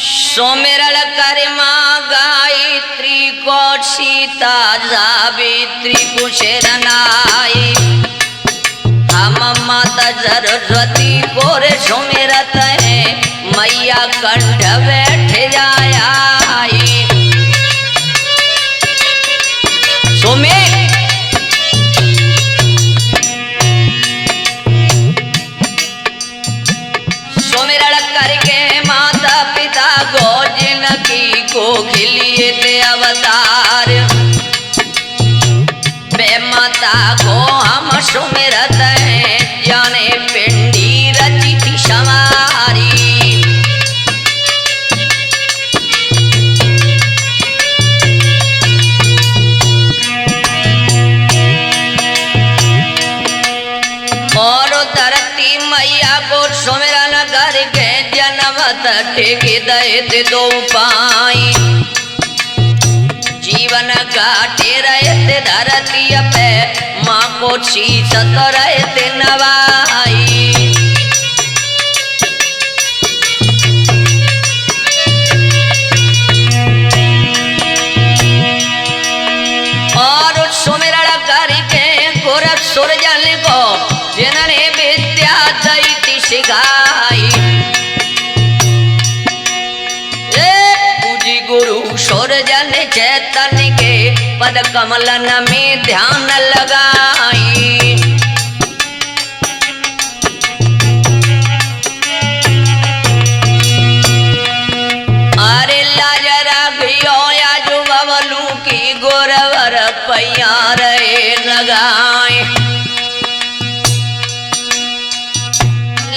सोमेरल कर माँ गायत्री को सीता सावित्री कुशरनाई हम माता सरस्वती को रे सोमेरत है मैया कंठ बैठ जाया सोमेर सोमेरल करके माता पिता को जिनकी को खिलिए थे अवतार बे माता को हम सुमिरत हैं जाने पिंडी रची थी समारी और धरती मैया को सुमिरन करके जनमत टेके दे दो पाई जीवन काटे रहे थे धरती पे माँ को शीसत रहे थे नवाई और सुमिरन करके गोरख सुरजन को जिन्होंने विद्या दैती सिखाई पूजी गुरु सुरजन चैतन्य के पद कमलन में ध्यान लगाई अरे लाजरा गयो या जो बबलू की गोरवर पैया रहे लगाए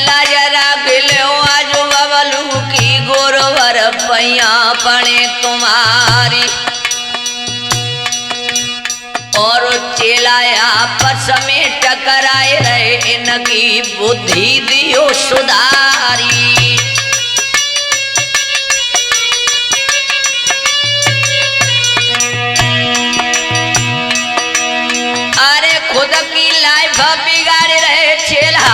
लाजरा गिलो आज बबलू की गोरवर पैया पड़े तुम्हारी और चेलाया आपस में टकराए रहे इनकी बुद्धि दियो सुधारी अरे खुद की लाइफ बिगाड़ रहे चेला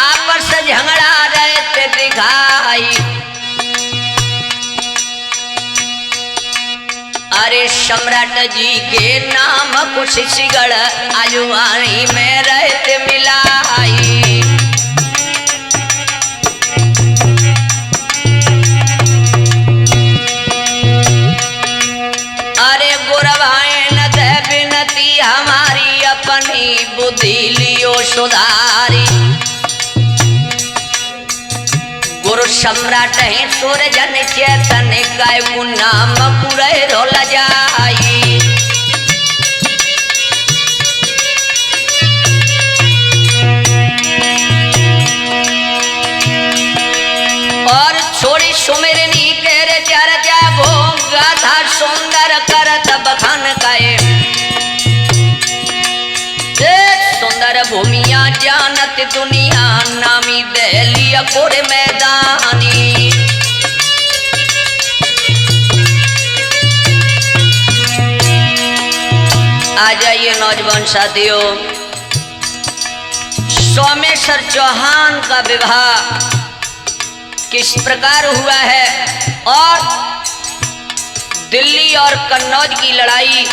आपस झगड़ा रहे थे दिखाई अरे सम्राट जी के नाम कुछ सिगड़ आजुवानी में रहते मिलाई अरे गुरवाइन दे बिनती हमारी अपनी बुद्धि लियो सुधारी गुरु सम्राट है सूरजन चैतन्य काय नाम पुरे रोल जाई और छोड़ी सुमिरनी के रे चर्चा गो गाथा सुंदर करत बखान काए सुंदर भूमिया जानत दुनिया नामी दहलिया कोरे मैदानी आ जाइए नौजवान साथियों सोमेश्वर चौहान का विवाह किस प्रकार हुआ है और दिल्ली और कन्नौज की लड़ाई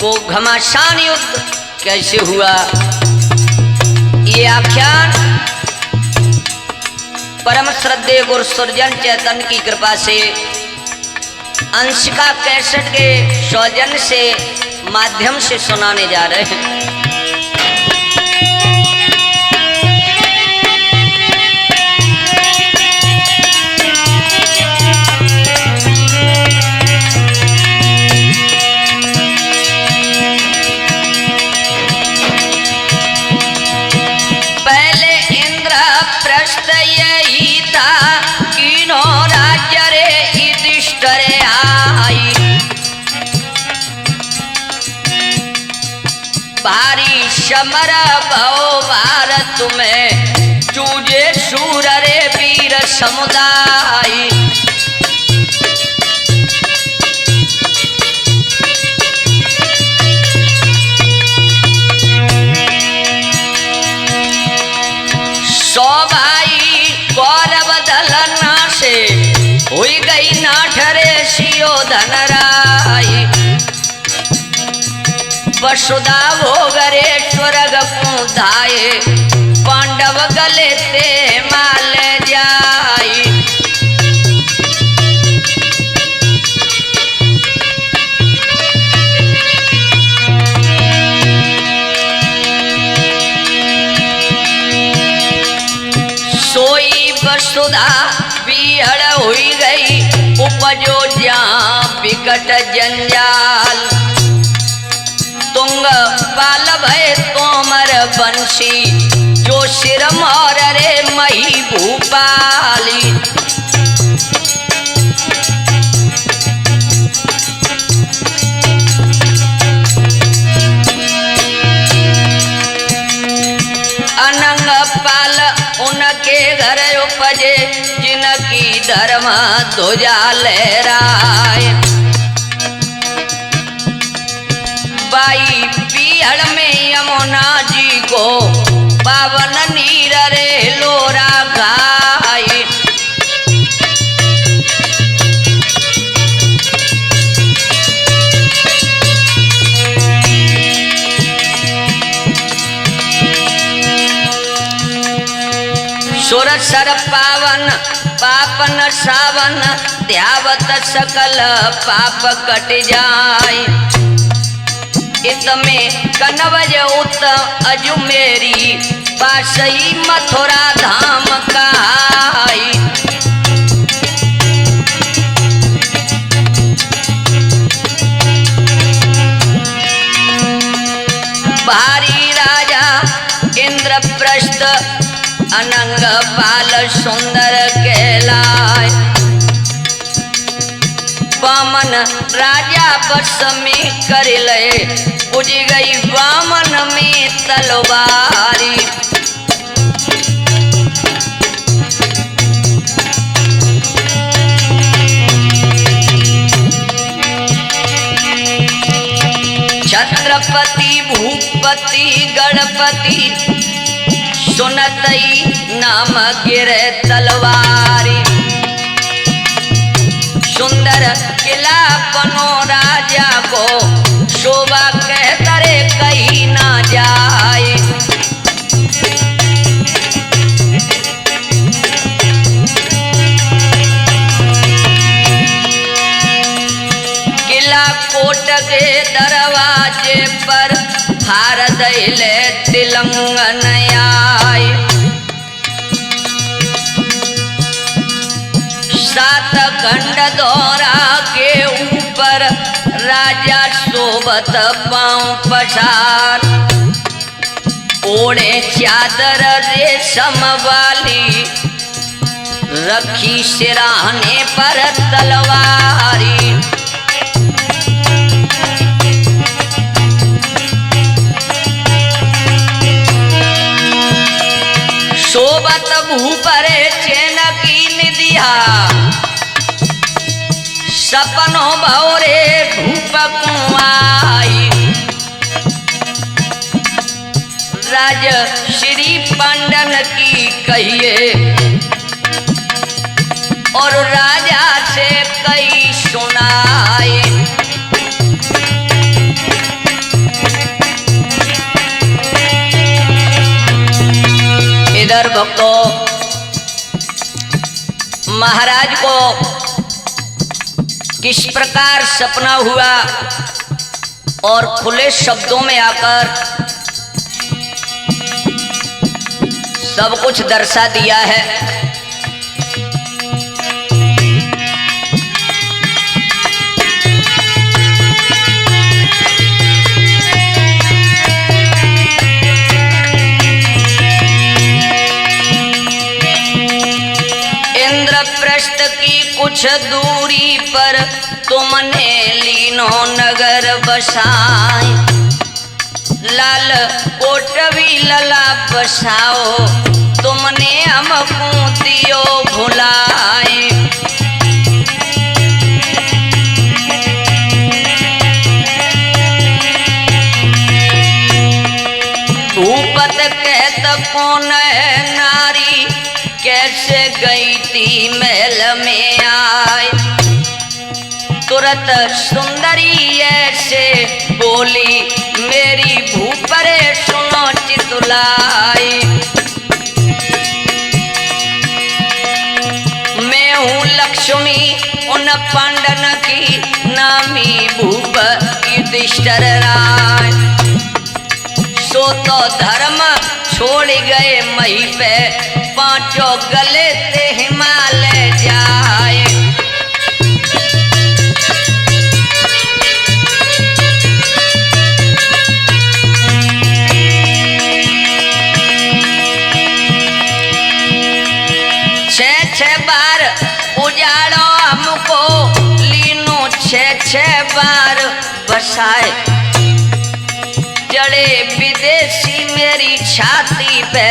को घमासान युद्ध कैसे हुआ ये आख्यान परम श्रद्धेय गुरु सुरजन चैतन्य की कृपा से अंशिका कैसेट के सौजन्य से माध्यम से सुनाने जा रहे हैं। यही था किनो राज्य रे युधिष्ठिर आई भारी समर भव भारत में जूझे शूर रे वीर समुदाय सौ भाई कौरव दल नाशे हुई गई ना ठरे सियो धनराई वसुधा भोगरे स्वर्ग धाये पांडव गले ते माल जाई सोई वसुधा बिहड़ हुई गई उपजो जहाँ विकट जंजाल तुंग बाल भय तोमर बंशी जो सिर मोर रे मही भूपाली अनंग पाल उनके घर उपजे जिनकी धर्म ध्वजा लहराए बाई पीहड़ में यमुना जी को पावन नीर रे लोरा गाय सुर सर पावन पापन सावन ध्यावत सकल पाप कट जाए इत में कनवज उत अजमेरी पासई मथुरा धाम कहाई भारी राजा इंद्रप्रस्थ अनंग बाल सुंदर कहलाए वामन राजा बस में कर ले बुझ गई वामन में तलवारी छत्रपति भूपति गणपति सुनतई नाम गिरे तलवारी सुंदर किला बनो राजा को शोभा कहतरे कहीं ना जाए किला कोट के दरवाजे पर हार दैले तिलंगन आए सात खंड दौरा के ऊपर राजा सोबत पांव पसार ओढ़े चादर रेशम वाली रखी सिराने पर तलवारी सोबत भूपरे चैन की निदिया सपनों भौरे धूप कुआई राज श्री पांडन की कहिए और राजा से कई सुनाए इधर भक्तों महाराज को किस प्रकार सपना हुआ और खुले शब्दों में आकर सब कुछ दर्शा दिया है। इंद्रप्रस्थ की कुछ दूरी पर तुमने लीनो नगर बसाए लाल कोटवी लला बसाओ तुमने हमको दियो भुलाए भूपत कहत कौन है नारी कै ऐसे गई थी महल में आए, तुरंत सुंदरी ऐसे बोली मेरी भूपरे सुनो चितुलाई। मैं हूँ लक्ष्मी उन पांडन की नामी भूप युधिष्ठिर राय। सो तो धर्म छोड़ गए मही पे, पांचों गले ते हिमालय जाए। छह बार उजाड़ो हमको, लीनो छह बार बसाए। जड़े विदेशी मेरी छाती पे,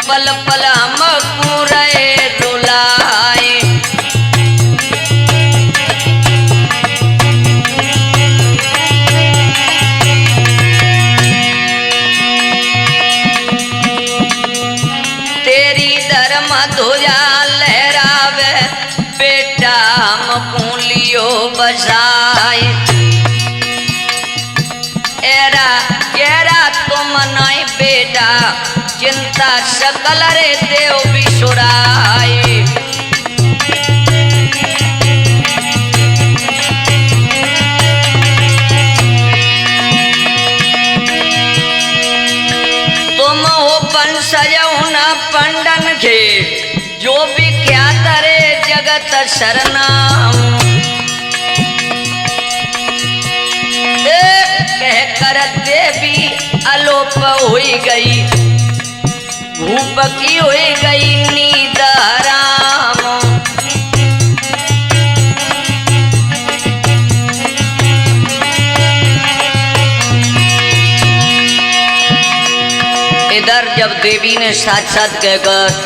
पल पल हमको रहे रुलाए। तेरी धर्म ध्वजा लहरावे, बेटा हमको लियो बसाए। एरा केरा तुम नहीं बेटा, चिंता सकल रे देव बिसुराए। तुम हो पंसज उन पंडन के, जो विख्यात रे जगत सरनाम। कह कर देवी अलोप हुई गई, भूप की हुई गई नींद हराम। इधर जब देवी ने साथ साथ कहकर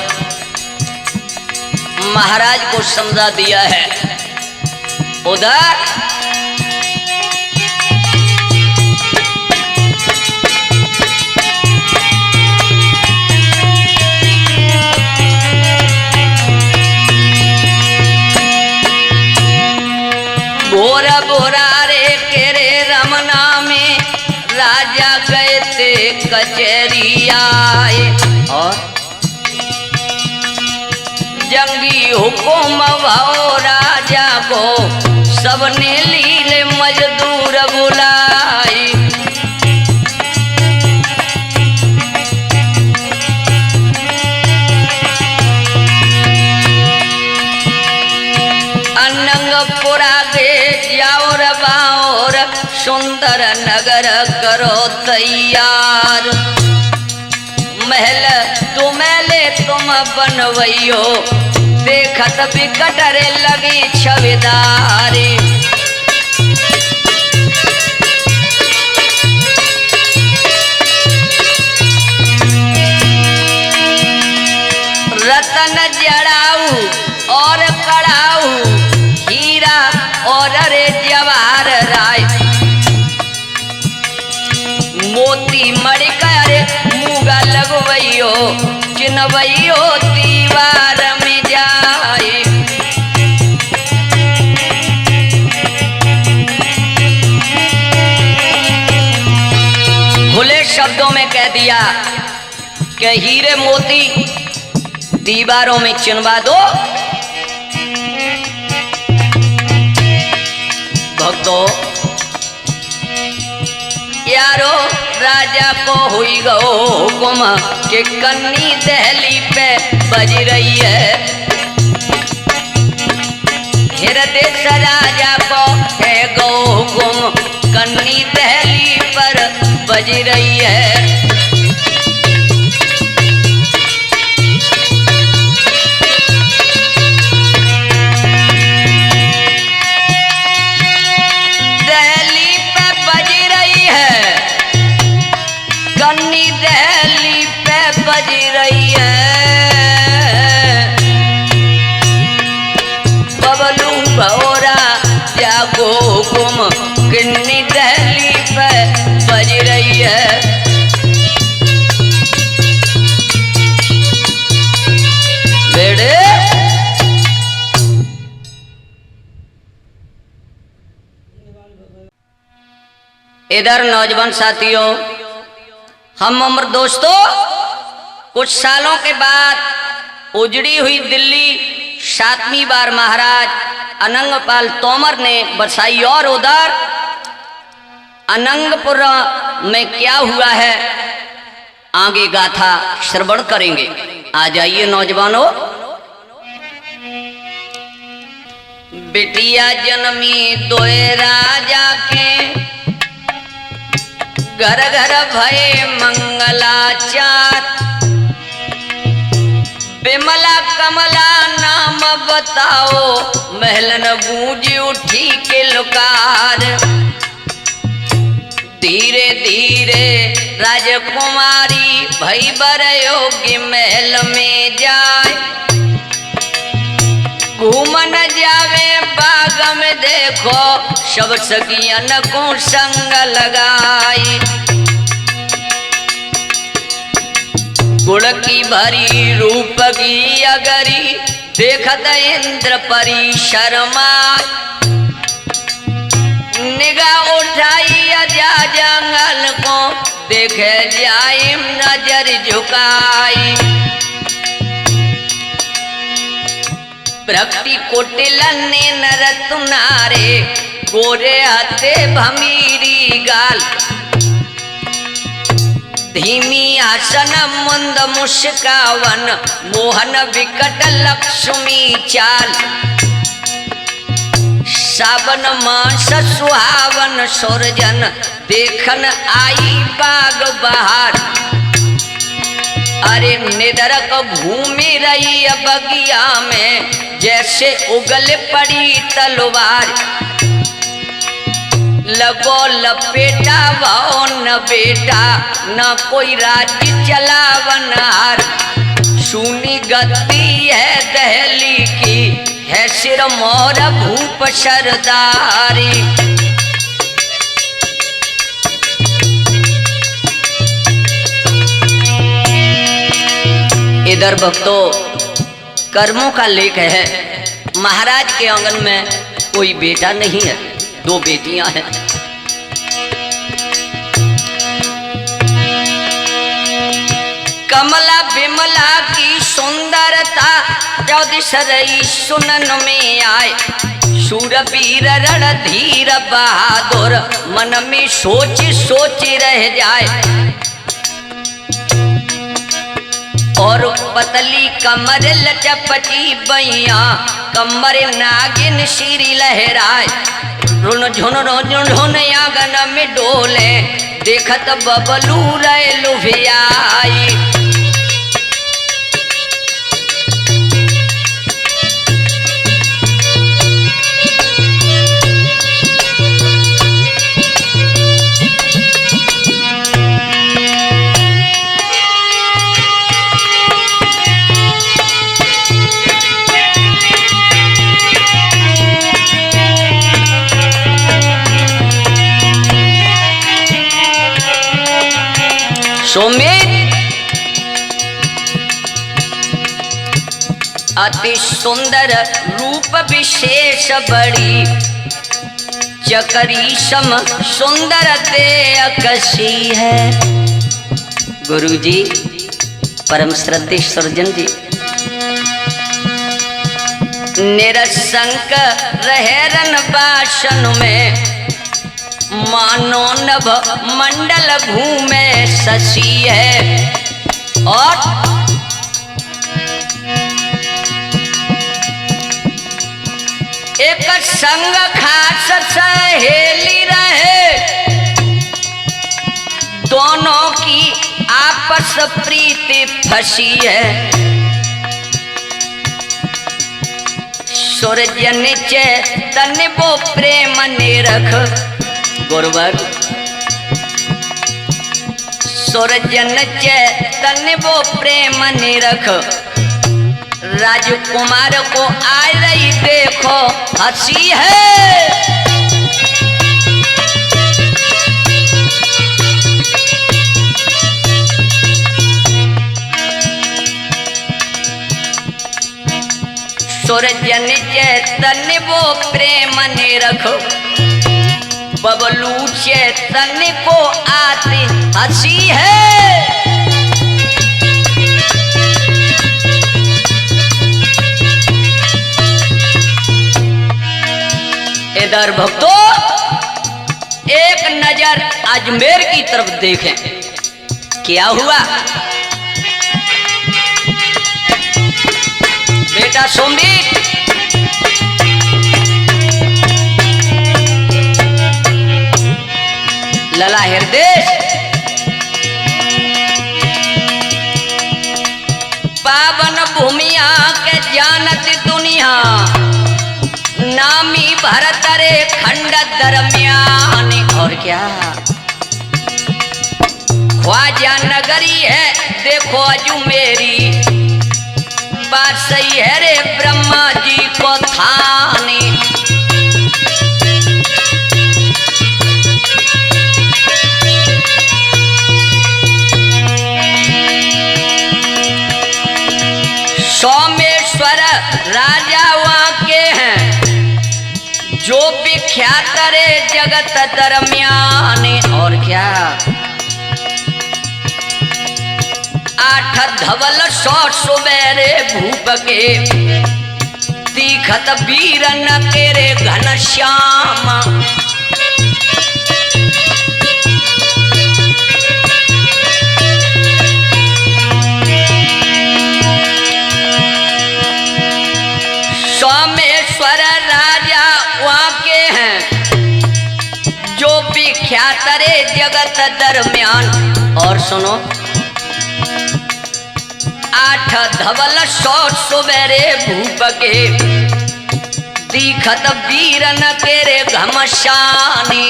महाराज को समझा दिया है, उधर बोरा बोरा रे केरे रमना में राजा गए थे कचहरी आए। और जंगी हुकुम भाओ राजा को, सबने लीले मजदूर बुलाए। अनंगपुरा गे जाओ रबाओर, सुंदर नगर करो तैयार। महल तुम्हें तुम बनवैयो, देखत बिकट रे लगी छविदारी। रतन जड़ाऊ और कड़ाऊ, हीरा और रे जवाहर राय। मोती मड़िका रे मुगा लगवैयो, चिन्हवैयो दीवार में जाए। खुले शब्दों में कह दिया कि हीरे मोती दीवारों में चिनवा दो। भक्तों यारो, राजा को हुई गो हुकुम कि कन्नी दहली पे बज रही है। हृदय राजा को है गो हुकुम, कन्नी दहली पर बज रही है। कन्नी दहली पे बज रही है। बबलू भौरा जागो हुकुम, कन्नी दहली पे बज रही है। इधर नौजवान साथियों, हम उम्र दोस्तों, कुछ सालों के बाद उजड़ी हुई दिल्ली 7वीं बार महाराज अनंगपाल तोमर ने बसाई और उधर अनंगपुर में क्या हुआ है आगे गाथा श्रवण करेंगे। आ जाइए नौजवानों। बिटिया जन्मी दोए राजा के, घर घर भये मंगलाचार। बिमला कमला नाम बताओ, महलन गूंज उठी के लुकार। धीरे धीरे राजकुमारी भई बर योग्य महल में जाए। घूमन जावे बाग में देखो, सब सखियन को संग लगाई। गुण की भरी रूप की अगरी, देखत इंद्र परी शर्मा। निगाह उठाई अजा जंगल को, देखे जाए नजर झुकाई। भक्ति कुटिल ने नर तुनारे, गोरे हते भमीरी गाल। धीमी आसन मुंद मुस्कावन, मोहन विकट लक्ष्मी चाल। सावन मास सुहावन सुरजन, देखन आई बाग बहार। अरे निदरक घूमी रही बगिया में, जैसे उगल पड़ी तलवार। लगो लपेटा भाओ न बेटा, न कोई राज्य चलावनार। सुनी गद्दी है दहली की, है सिर मोर भूप सरदारी। इधर भक्तों, कर्मों का लेख है। महाराज के आंगन में कोई बेटा नहीं है, 2 बेटियां हैं। कमला बिमला की सुंदरता, चौदिस रई सुनन में आए। शूरवीर रणधीर बहादुर, मन में सोच सोच रह जाए। और पतली कमर लचपची बैया, कमर नागिन श्री लहराए। रुन झुन झुन आंगन में डोले, देखत बबलू रे लुभियाई। सुमित अति सुंदर रूप विशेष बड़ी, चकरी सम सुंदर ते अकसी है। गुरुजी परम श्रद्धेय सर्जन जी, निरसंक रहरन बासन में, मानो नभ मंडल घूमे शशि है। और एक संग खास सहेली रहे, दोनों की आपस प्रीति फसी है। सूरज नीचे तन वो प्रेम निरख, गुरुवर सूरजन चैतन्य वो प्रेम निरख। राजकुमार को आ रही देखो हंसी है। सूरजन चैतन्य वो प्रेम निरख। बबलू चैतन्य को आती हंसी है। इधर भक्तों एक नजर अजमेर की तरफ देखें, क्या हुआ। बेटा सोमदीप लला हृदय पावन भूमिया के जानत दुनिया, नामी भरत रे खंड दरमियान। और क्या ख्वाजा नगरी है देखो अजमेरी, बात सही है रे ब्रह्मा जी को थाने। सोमेश्वर राजा वहां के हैं जो विख्यात रे जगत दरमियान। और क्या 8 धवल 100 सुबेरे भूप के, तीखत वीरन के रे घनश्याम। सोमेश्वर राजा वहां के हैं जो विख्यात रे जगत दरमियान। और सुनो 8 धवल 100 सुबेरे भूप के, तीखत वीरन के रे घमशानी।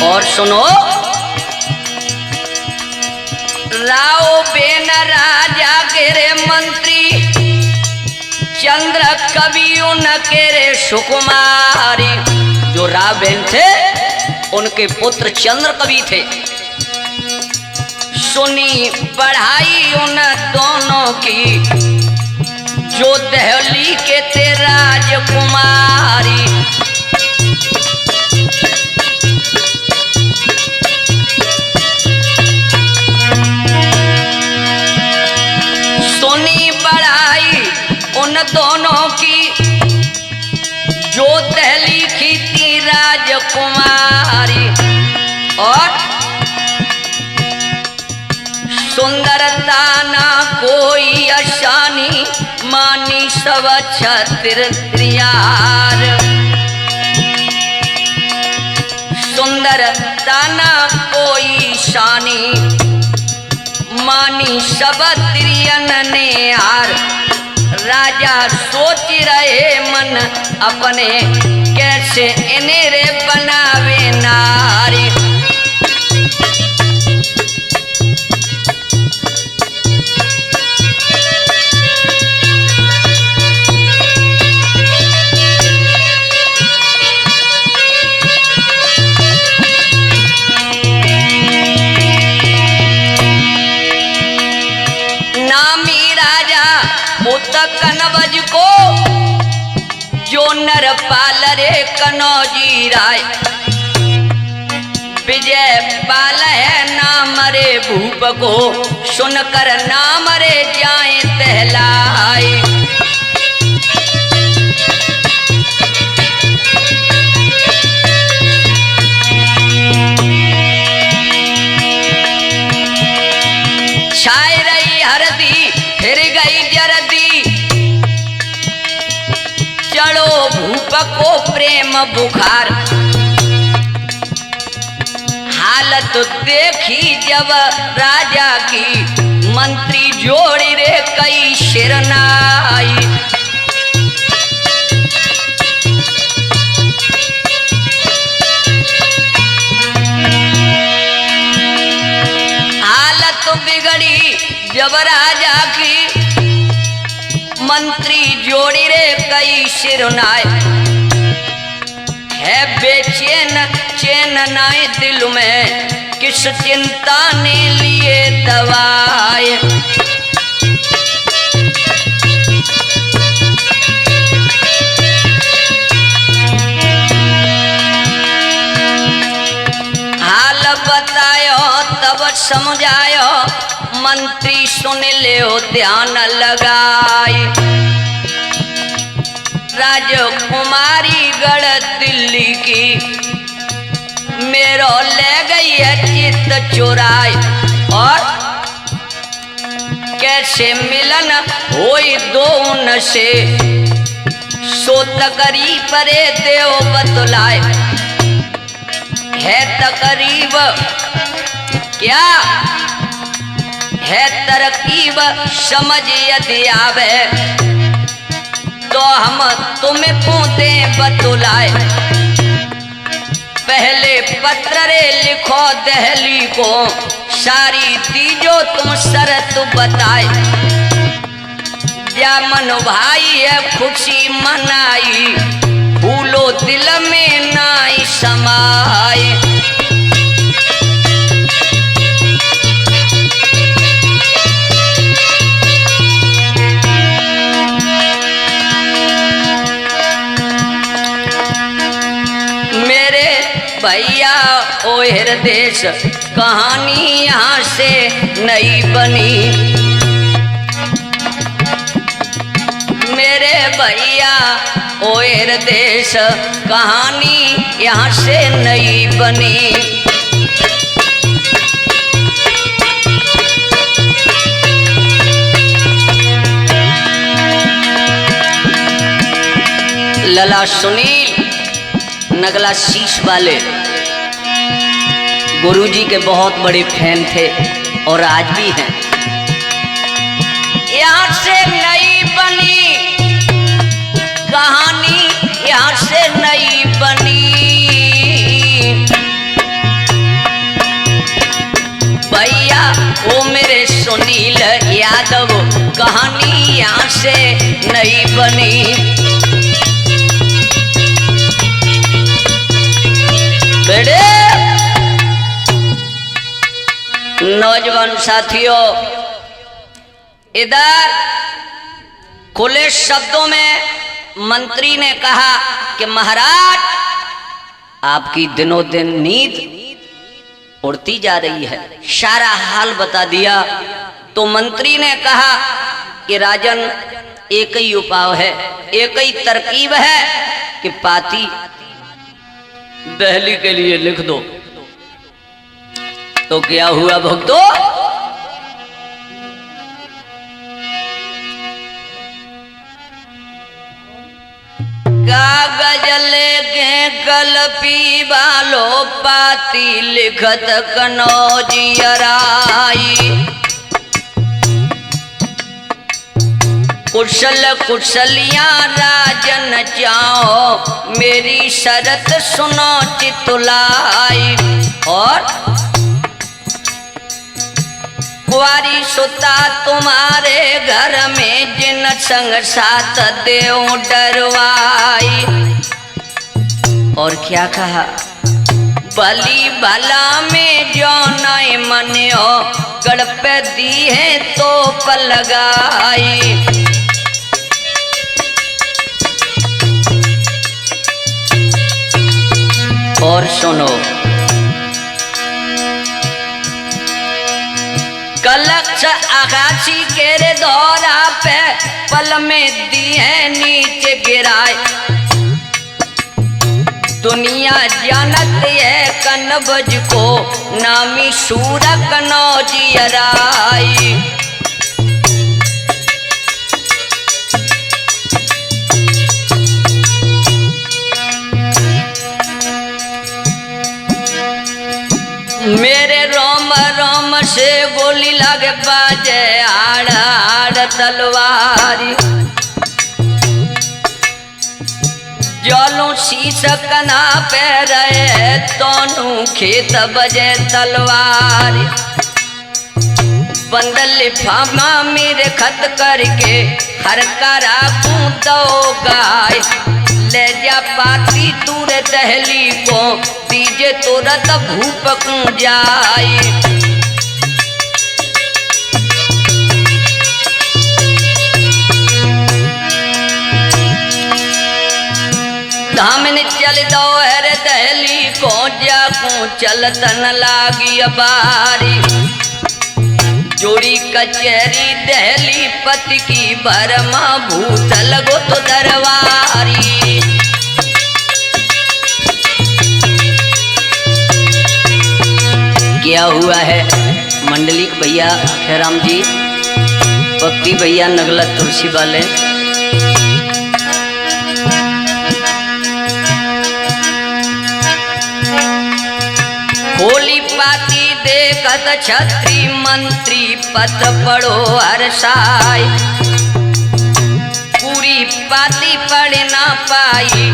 और सुनो राव बेन राजा के रे मंत्री, चंद्र कवि उनके रे सुकुमारी। जो रावेन थे उनके पुत्र चंद्र कवि थे। सुनी पढ़ाई उन दोनों की, जो दहली के थे राजकुमारी। सुनी पढ़ाई उन दोनों की, जो दहली की थी राजकुमारी। और सुंदरता ना कोई अशानी, मानी सब क्षत्रियार। सुंदरता ना कोई शानी, मानी सब त्रियन ने हार। राजा सोच रहे मन अपने, कैसे इन्हें रे बनावे नारी। नामी राजा कनवज को, जो नर पाल रे कनौजी राय। विजय पाल है नाम रे भूप को, सुनकर नाम रे जाए तहलाए। छाई रही हरदी फिर गई जरदी, चढ़ो भूप को प्रेम बुखार। हालत देखी जब राजा की, मंत्री जोड़ी रे कई शिरनाई। हालत बिगड़ी जब राजा की, मंत्री जोड़ी रे कई शिरनाए। है बेचैन चैन नाए दिल में, किस चिंता ने लिए दवाए। समझायो मंत्री सुन ले ध्यान लगाई। राजकुमारी गढ़ दिल्ली की मेरो ले गई है चित्त चुराई। और कैसे मिलन होई दो उनसे सो तकरीब परे देव बतलाए। है तकरीब क्या है तरकीब समझ यदि आवे तो हम तुम्हें को दे बतलाए। पहले पत्र रे लिखो दहली को सारी दीजो तुम शरत बताए। या मन भाई है खुशी मनाई फूलो दिल में नाई समाए। मेरे भैया ओ हृदेश कहानी यहाँ से नई बनी। मेरे भैया ओ हृदेश कहानी यहाँ से नई बनी। लला सुनील नगला शीश वाले गुरुजी के बहुत बड़े फैन थे और आज भी हैं। यहाँ से नई बनी कहानी, यहाँ से नई बनी। भैया वो मेरे सुनील यादव कहानी यहाँ से नई बनी। बेटे नौजवान साथियों, इधर खुले शब्दों में मंत्री ने कहा कि महाराज आपकी दिनों दिन नींद उड़ती जा रही है। सारा हाल बता दिया तो मंत्री ने कहा कि राजन एक ही उपाय है, एक ही तरकीब है कि पाती दहली के लिए लिख दो। तो क्या हुआ भक्तों? कागज लेके कलपी वालो पाती लिखत कनौजियराई। कुशल कुशलियां राजन जाओ मेरी शरत सुनो चितुलाई। और कुंवारी सुता तुम्हारे घर में जिन संग साथ देव डरवाई। और क्या कहा? बली भला में जो नहीं मनियो गड़ पे दी है तो पलगाई। और सुनो कलक्ष आकाशी केरे दौरा पे पल में दिए नीचे गिराए। दुनिया जानत है कनबज को नामी सूर कनौजियराई। मेरे रोम रोम से गोली लगे बाजे आड़ आड़ तलवारी। जलू शीश कना पे रहे दोनों खेत बजे तलवारी। बंदल लिफामा मेरे खत करके हर करा दो गाय। ले जा पाती दूर दहली को दीजे तुरंत भूप जाए। धामन चल दो हर दहली को जा को चलतन लागी बारी, जोड़ी कचहरी दहली पति की बरमा भूतल गो तो दरबारी। क्या हुआ है मंडलिक भैया खेराम जी, भक्ति भैया नगला तुलसी वाले, होली पाती देखत छत्री मंत्री पत पढ़ो हरसाई, पूरी पाती पढ़ ना पाई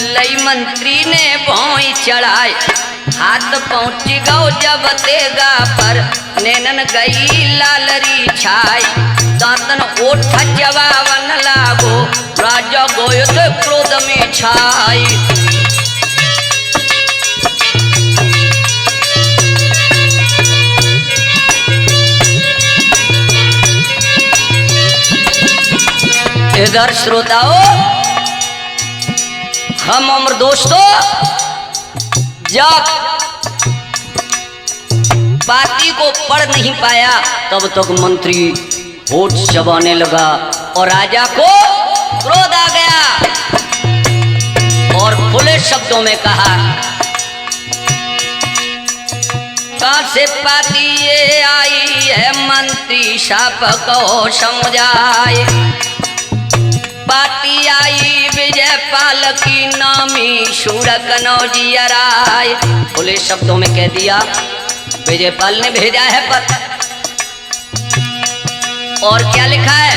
लई मंत्री ने भौई चढ़ाई, हाथ पहुँच गौ जब तेगा पर नैनन गई लालरी छाई, दांतन ओठ जवावन लागो राजा गोयो तो क्रोध में छाई। इधर श्रोताओ हम उम्र दोस्तों जब पाती को पढ़ नहीं पाया तब तक मंत्री होठ चबाने लगा और राजा को क्रोध आ गया और खुले शब्दों में कहा, कहां से पाती ये आई है मंत्री शाप को समझाए, पाती आई विजय पाल की नामी शूरक नौजियराय। खुले शब्दों में कह दिया विजयपाल ने भेजा है पत्र, और क्या लिखा है,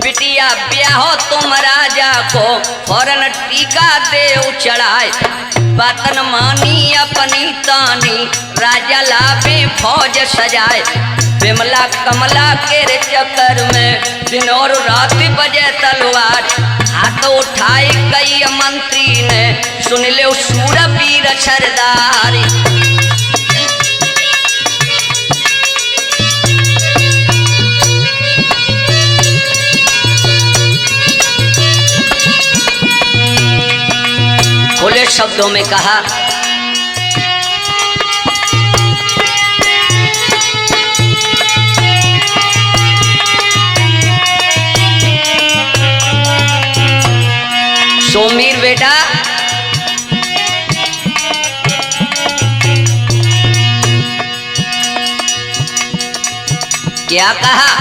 बिटिया ब्याहो तुम राजा को फौरन टीका दे चढ़ाए, बातन मानी अपनी तानी राजा लाभे फौज सजाए, विमला कमला के चक्कर में दिन और रात बजे तलवार, हाथ उठाए कई मंत्री ने सुन ले शूरवीर सरदारी। खुले शब्दों में कहा, सोमीर बेटा क्या कहा,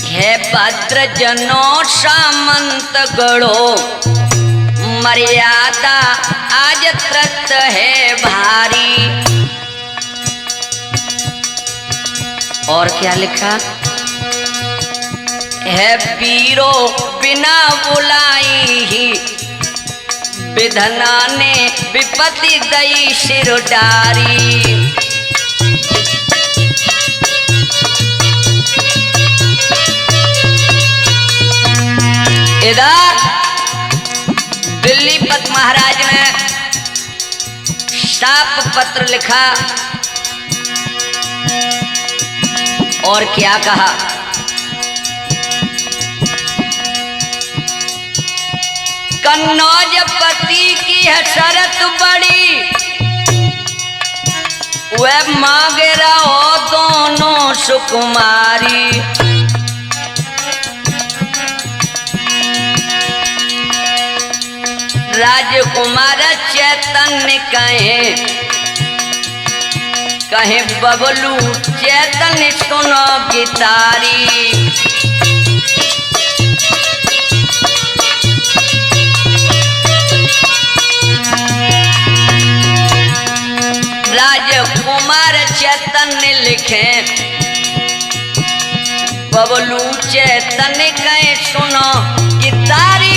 हे भद्र जनों सामंत गढ़ो मर्यादा आज त्रस्त है भारी। और क्या लिखा है, वीरो बिना बुलाई ही विधना ने विपत्ति गई सिर डारी। इधर दिल्ली पत महाराज ने शाप पत्र लिखा और क्या कहा, कन्नौज पति की है शरत बड़ी, वह मांगे रहो दोनों सुकुमारी। राजकुमार चैतन्य कहे बबलू चैतन्य सुनो गितारी। राजकुमार चैतन्य लिखे बबलू चैतन्य कहे सुनो गितारी।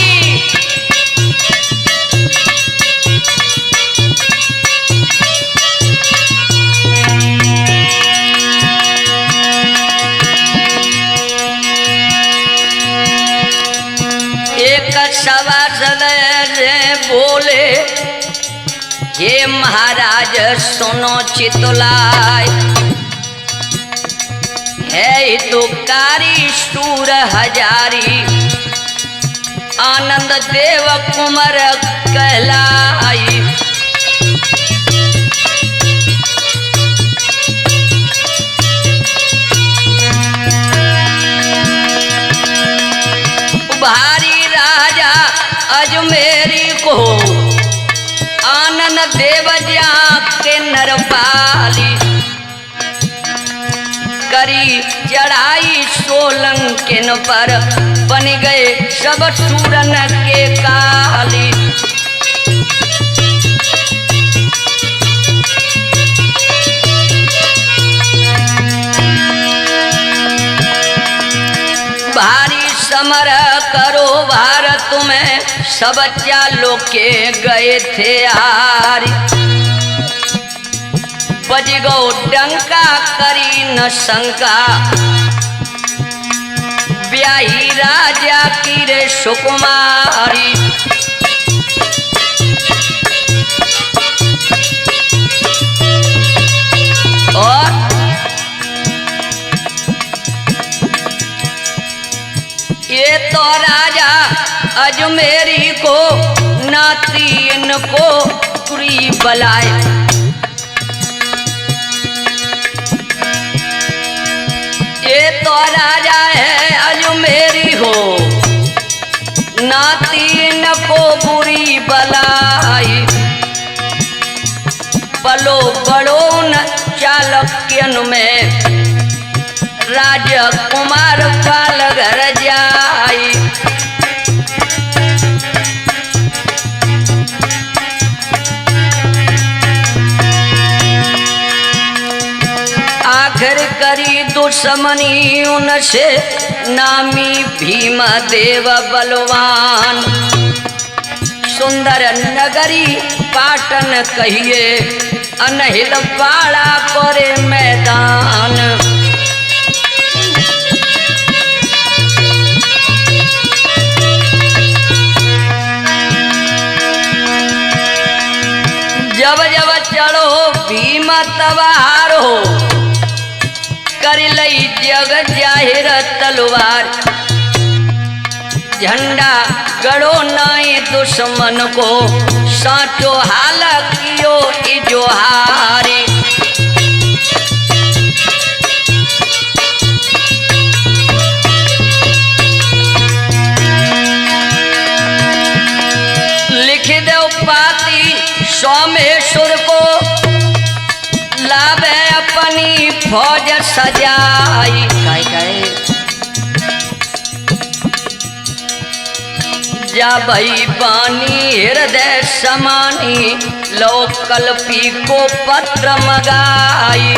सवासद बोले हे महाराज सुनो चितलाय, है तो कारी सूर हजारी, आनंद देव कुमार कहलाई। भारी राजा अजमेरी को आनंद देव जा के नरपाली करी चढ़ाई सोलंकिन पर बन गए सब सूरन के काली। भारी समर करो भारत में सब चालों के गए थे हारी। बज गो डंका करी न शंका ब्याही राजा की रे सुकुमारी। और ये तो राजा अजमेरी को नाती इनको पूरी बलाए। ये तो राजा है अजमेरी हो नातीन को बुरी बलाई। पलो बड़ो न चालक्यन में राजकुमार काल घर जाई। आखिर करी दुश्मनी उनसे नामी भीम देव बलवान। सुंदर नगरी पाटन कहिए अनहिल पाड़ा करे मैदान। जब जब चढ़ो भीम तवार हो कर लई जग जाहिर तलवार। झंडा गड़ो नाई दुश्मन को साचो हाल कियो इजोहारी। लिख दो पाती सोमेश्वर को लावे अपनी फौज सजाई। जा भई बानी हृदय समानी लो कल्पी को पत्र मगाई।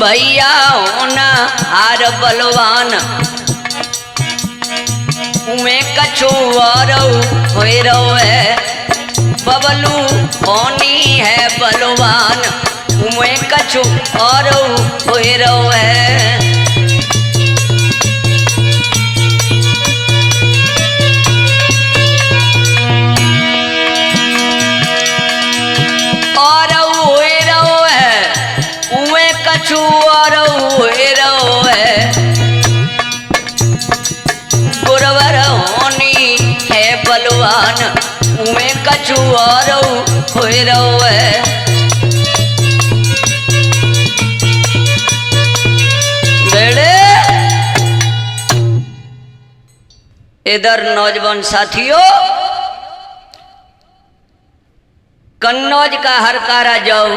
भैया होना हार बलवान उमें कछु और होए है। बबलू होनी है बलवान उमें कछु और होए है। और होए है उमें कछु और होए है। गुरवर होनी है बलवान उमें कछु और होए है। बेड़े इधर नौजवान साथियों कन्नौज का हरकारा जाओ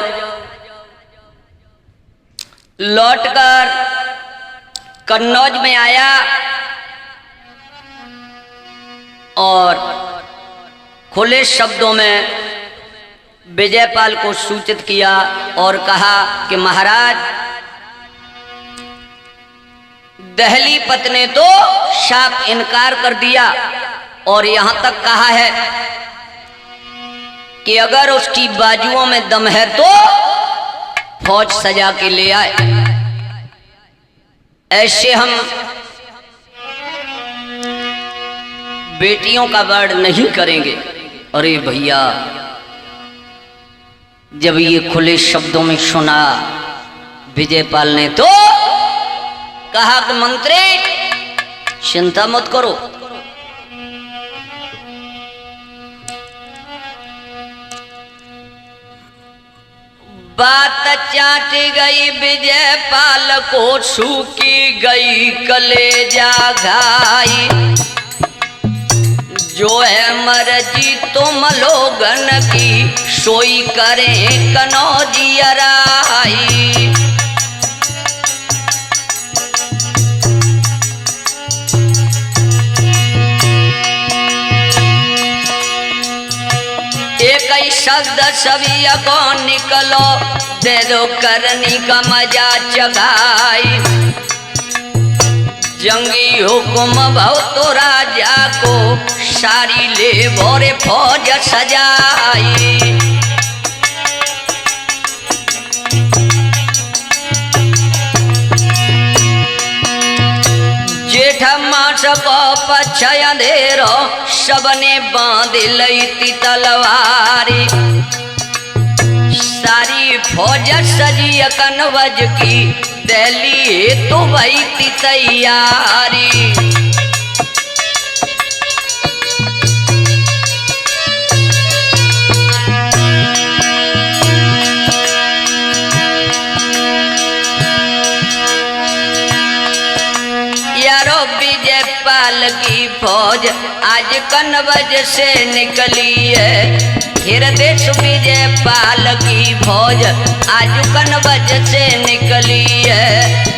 लौटकर कन्नौज में आया और खुले शब्दों में विजयपाल को सूचित किया और कहा कि महाराज दहली पत ने तो साफ इनकार कर दिया और यहां तक कहा है कि अगर उसकी बाजुओं में दम है तो फौज सजा के ले आए। ऐसे हम बेटियों का वर्ण नहीं करेंगे। अरे भैया, जब ये खुले शब्दों में सुना विजयपाल ने तो कहा कि मंत्री चिंता मत करो, बात चाटी गई विजयपाल को, सूखी गई कलेजा घाई। जो है मर्जी तुम लोगन की, सोई करें कनौजियराई। एक ही शब्द सभी को निकलो, दे दो करनी का मजा चगाई। जंगी हुक्म भव तो राजा को, सारी ले भोरे फौज सजाई। जेठ मास को पछय अंधेरो, सबने बांध लई तलवारी। सारी फौज सजी कनवज की, दिल्ली तो भई थी तैयारी। यारो विजयपाल की फौज आज कनवज से निकली है। हृदय विजयपाल की फौज आज कनवज से निकली है।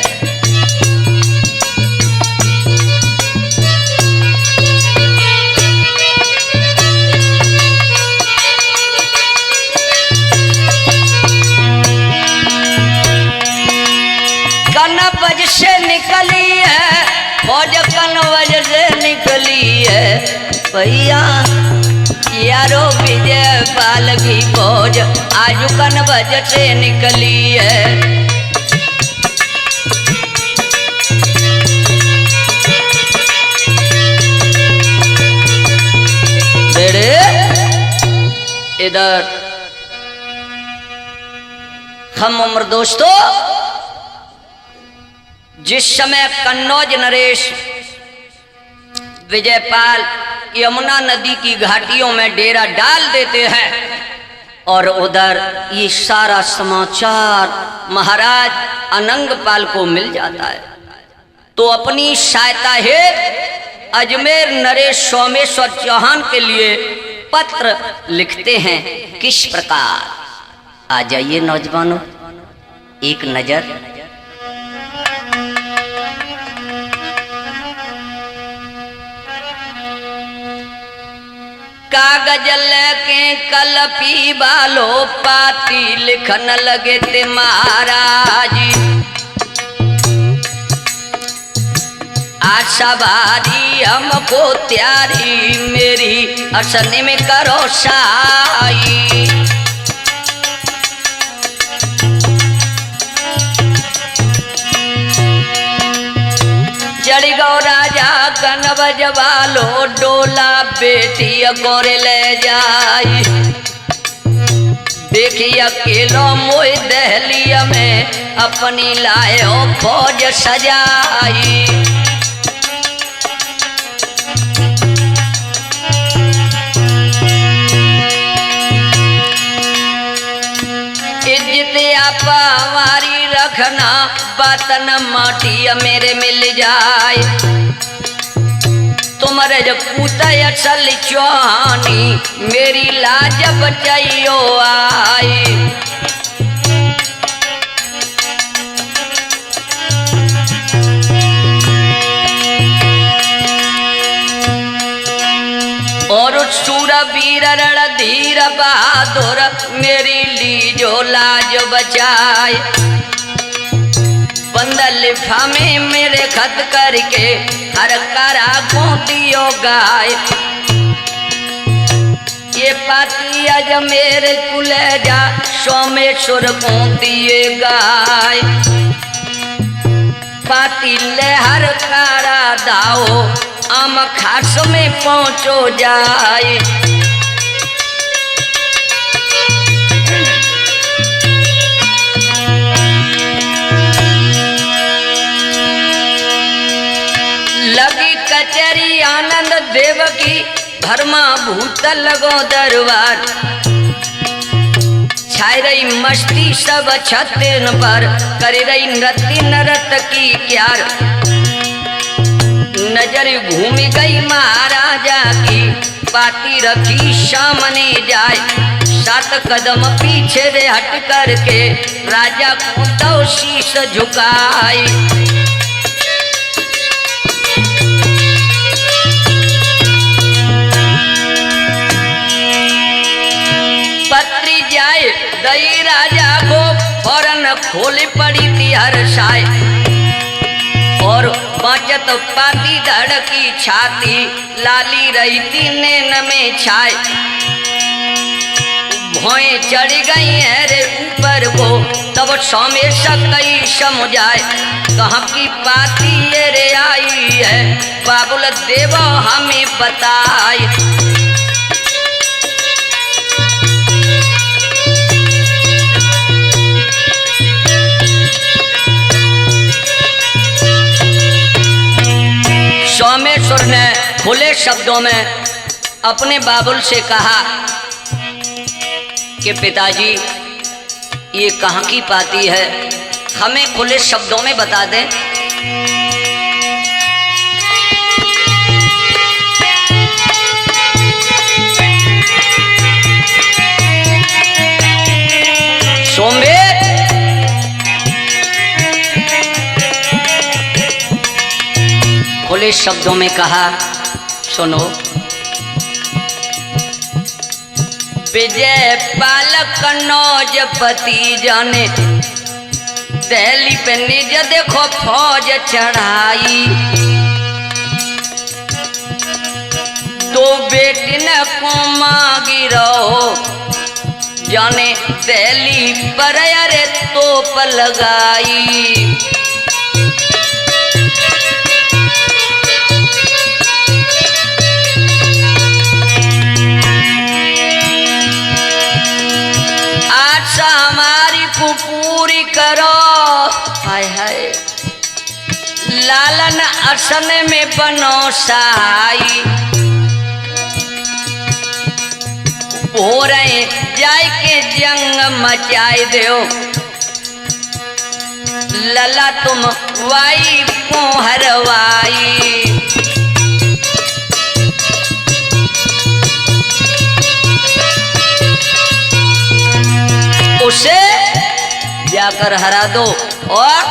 कनवज से निकली है फौज, कनवज से निकली है भैया। यारो विजयपाल की फौज आज कनवज से निकली है। बेड़े इधर हम उम्र दोस्तों, जिस समय कन्नौज नरेश विजयपाल यमुना नदी की घाटियों में डेरा डाल देते हैं और उधर ये सारा समाचार महाराज अनंगपाल को मिल जाता है, तो अपनी सहायता हेतु अजमेर नरेश सोमेश्वर चौहान के लिए पत्र लिखते हैं। किस प्रकार? आ जाइए नौजवानों, एक नजर। कागज लेके कलपी बालो, पाती लिखन लगे थे महाराज। आशा बारी हमको त्यारी, मेरी असने में करो साई। चढ़ गो राजा कनवज वालो, डोला बेटी गोरे ले जाई। देखी अकेलो मोई दहलिया में, अपनी लायो फौज सजाई। इज्जत आपा हमारी रखना, बातन माटी मेरे मिल जाए। तुम्हारे जब पूता असल चौहानी, मेरी लाज बचाइयो आई। और सूरवीर रणधीर बहादुर, मेरी लीजो लाज बचाए। बंद लिफा में मेरे खत करके, हर करा गोतियो गाय। ये पाती अजमेर कुलेजा, सोमेश्वर गोतिए गाय। पाती ले हर कारा दाओ, आम खास में पहुंचो जाए। लगी कचरी आनंद देव की भरमा भूत लगो दरबार। छाई रही मस्ती सब छतन पर, कर रही नृत्य नरत की क्यार। नजर घूम गई महाराजा की, पाती रखी सामने जाए। 7 कदम पीछे रे हट करके राजा को शीश झुकाए। पत्री जाए दई राजा को, फौरन खोली पड़ी थी हर साय। और बाँचत पाती धड़की छाती, लाली रही थी नैन में छाए। भौएं चढ़ गई है रे ऊपर को, तब सोमेश कई समझाए। कहाँ की पाती ये रे आई है, बाबुल देव हमें बताए। सोमेश्वर ने खुले शब्दों में अपने बाबुल से कहा कि पिताजी ये कहाँ की पाती है, हमें खुले शब्दों में बता दें। सोमे खुले शब्दों में कहा, सुनो। विजय पालक कन्नौज पति जाने, दिल्ली पे निज देखो फौज चढ़ाई। 2 बेटी न को मांगी रहो, जाने दिल्ली पर अरे तोप लगाई। हमारी को पूरी करो, हाय हाय लालन असन में बनो सहाई। हो रहे जाय के जंग मचाए दो, लला तुम वाई को हरवाई। उसे जाकर हरा दो और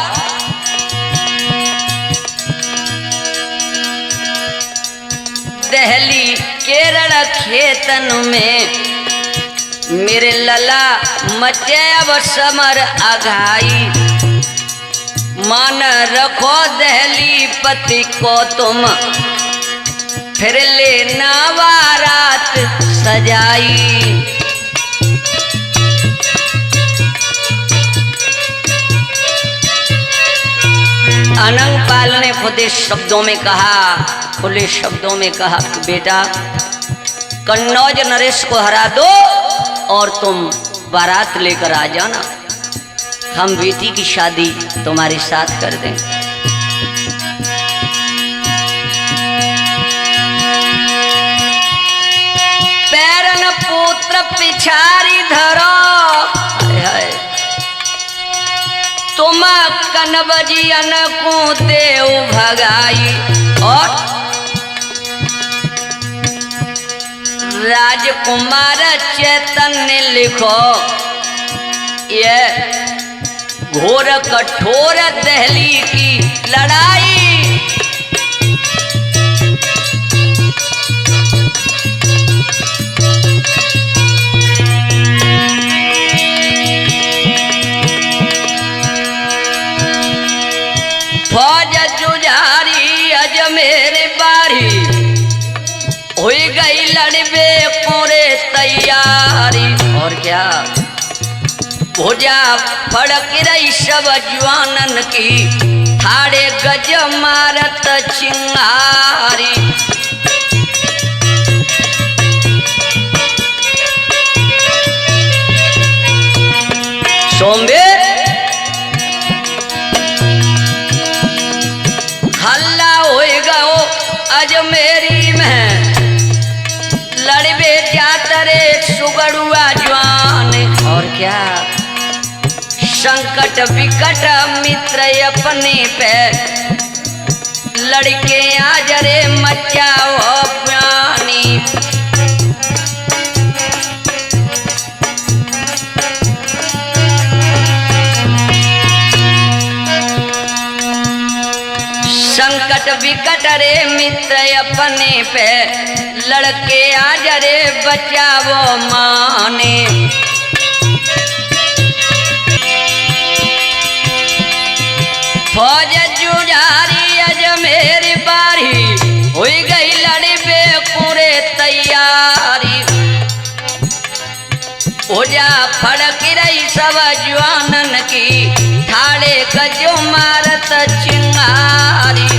दिल्ली केरल खेतन में मेरे लला मचे अब समर अघाई। मान रखो दिल्ली पति को तुम, फिर लेना बारात सजाई। अनंगपाल ने खुले शब्दों में कहा, खुले शब्दों में कहा कि बेटा कन्नौज नरेश को हरा दो और तुम बारात लेकर आ जाना, हम बेटी की शादी तुम्हारे साथ कर दें। पैरन पुत्र पिछारी धरो, तुम कनबजियन को देव भगाई। और राजकुमार चैतन्य लिखो, ये घोर कठोर दिल्ली की लड़ाई। फौज जुझारी अजमेर बारी, हुई गई लड़बे पूरे तैयारी। और क्या भुजा फड़क रही सब जवानन की, ठाड़े गज मारत चिंगारी। सोमवीर हल्ला हो गयो अजमेरी में, लड़बे जातरे सुगड़ुआ जवान। और क्या संकट विकट मित्र अपने पे, लड़के आज रे मचाओ प्राणी। संकट विकट रे मित्र अपने पे, लड़के आज रे बचावो माने। फौज जुझारी अजमेर बारी, हुई गई लड़बे पूरे तैयारी। ओजा फड़क रही सब जवानन की, ठाड़े गजो मारत चिंगारी।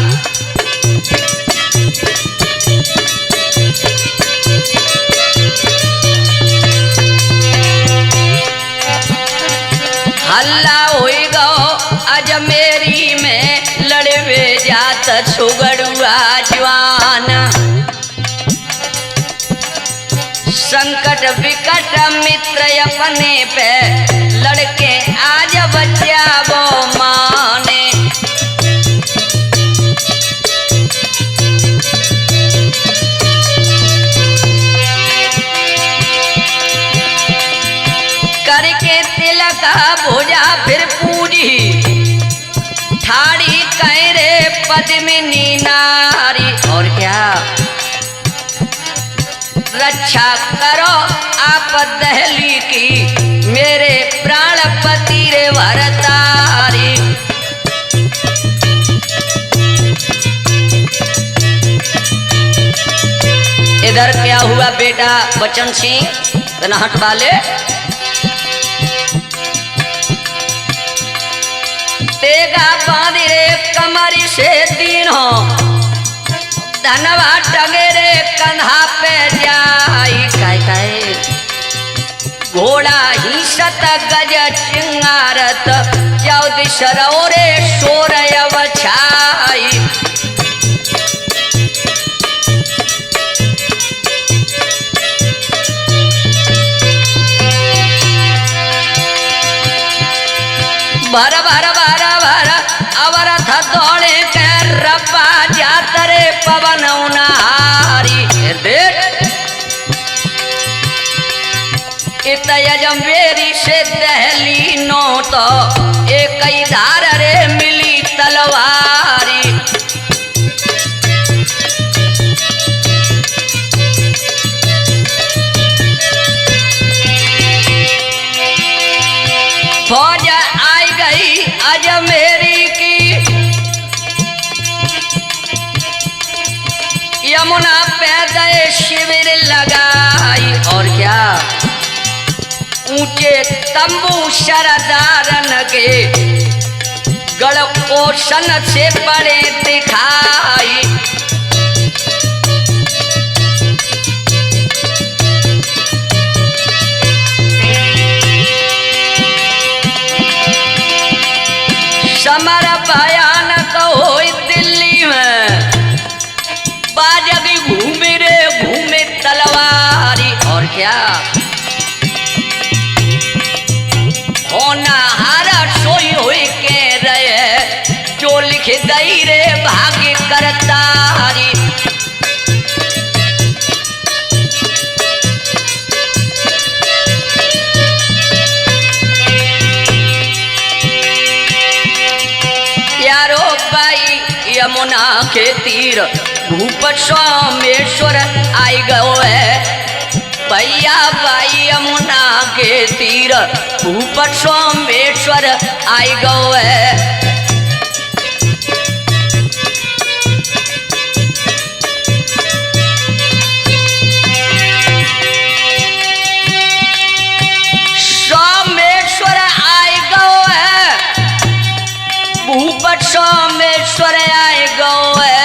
हल्ला हुई गो अजमेरी में, लड़बे जात सुगड़ुआ जवान। संकट विकट मित्र अपने पे, लड़के आज बचावो माने। करके तिलक भुजा फिर पूजी, ठाड़ी कह रे पद्मिनी नारी। और क्या रक्षा करो आप दहली की, मेरे प्राणपति रे भरतारी। इधर क्या हुआ बेटा बचन सिंह तनहट वाले, तेगा बांध रे कमरी से दीनो, धनवा टगेरे कंधा पे जाई। काय घोड़ा ही सत गज चिंगारत, 14 सरोरे सोरयव छाई। भर भर भर भर अवरथ दौड़े के रब्बा जातरे पवन उनहारी। अजमेरी से दहली नो तो एक ही धार रे मिली तलवारी। फौज आई गई अजमेरी की, यमुना पे गए शिविर लगाई। और क्या ऊंचे तंबू सरदारन के, गढ़ पोषण से बड़े दिखाई। समर भयानक हो दिल्ली में, बाजगी घूमे रे घूमे तलवारी। और क्या होना हारा सोई हुई के रहे, जो लिख गई रे भाग्य करतारी। यारो भाई यमुना के तीर, भूप सोमेश्वर आई गयो है। भैया भाई यमुना के तीर, भूप सोमेश्वर आई गयो है। सोमेश्वर आई गयो है, भूप सोमेश्वर आए गो है,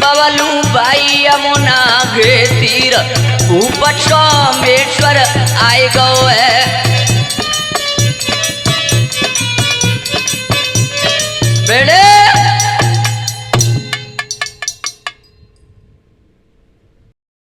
बबलू भाई यमुना गे तीर ऊपर सोमेश्वर आए गो है।